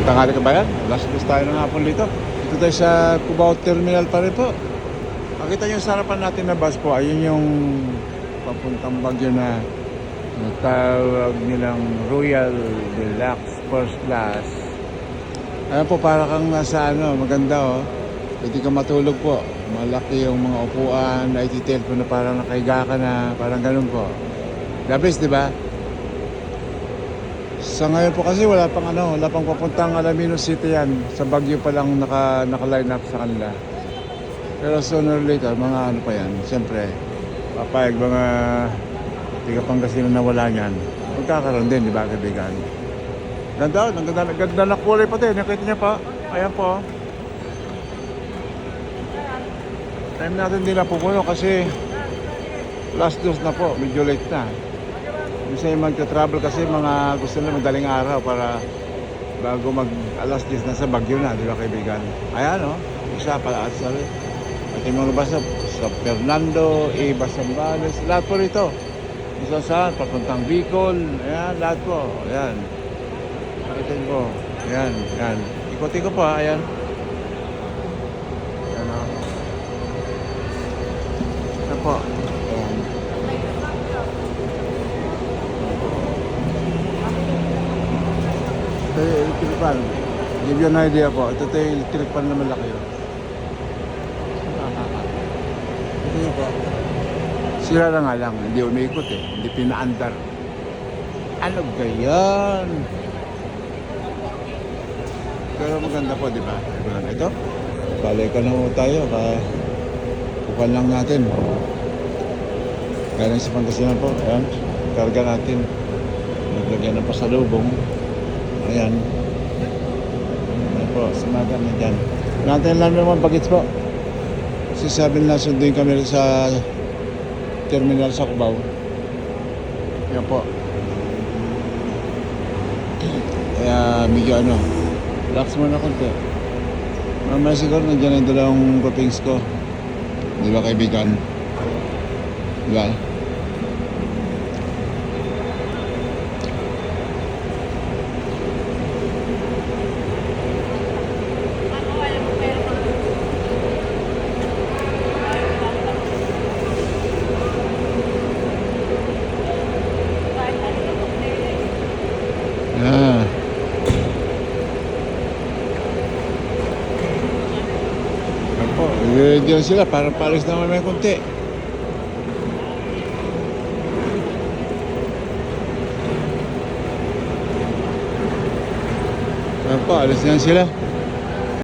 Tanghali ka ba yan? Last bus tayo ng hapon dito. Dito tayo sa Cubao Terminal pa rin po. Makita nyo sa harapan natin na bus po. Ayun yung papuntang Baguio na tawag nilang Royal Deluxe First Class. Ayan po, para kang nasa ano, maganda oh. Pwede ka matulog po. Malaki yung mga upuan. Naititel ko na parang nakahiga ka na. Parang ganun po. The best, di ba? Sa ngayon po kasi wala pang papuntang Alaminos City yan. Sa Baguio pa lang naka-line up sa kanila. Pero sooner or later, mga ano pa yan. Siyempre, papayag mga tiga Pangasinan na wala niyan. Magkakaroon din, di ba, kaibigan? Ganda, ganda na kulay pati. Nakita niya pa. Ayan po. Time natin din na pupuno kasi last dose na po. Medyo late na. Gusto yung magta-travel kasi mga gusto na madaling araw para bago mag alas 10 na sa Baguio na, di ba kaibigan? Ayan o, isa pala at sabi. At yung mga basa sa Fernando, Basambales, lahat po rito. Isa saan, papuntang Bicol, ayan, lahat po, ayan. Pakitin po, ayan, ayan. Ikuti ko po, ayan. Ayan o. Ayan po. Ayan. Ito yung electric fan. Give you an idea po. Ito yung electric fan na malaki yun. Ito yun po. Sira na nga lang. Hindi umiikot eh. Hindi pinaandar. Ano gayon? Pero maganda po, di ba? Ito. Balik ka na po tayo. Kukan lang natin. Galing sa Pangasinan po. Ayan. Karga natin. Naglagyan ng pasalubong. Ayan. Ayan po, sumagan na dyan. Natin lang naman bagets po. Kasi sabi na sunduin kami sa terminal sa Cubao. Ayan po. Kaya medyo relax muna konti. Mamaya siguro nandiyan yung dalawang groupings ko. Di ba kaibigan? Di ba? Ah. Apo, diyan sila para palis naman may konti. Apo, alis na sila.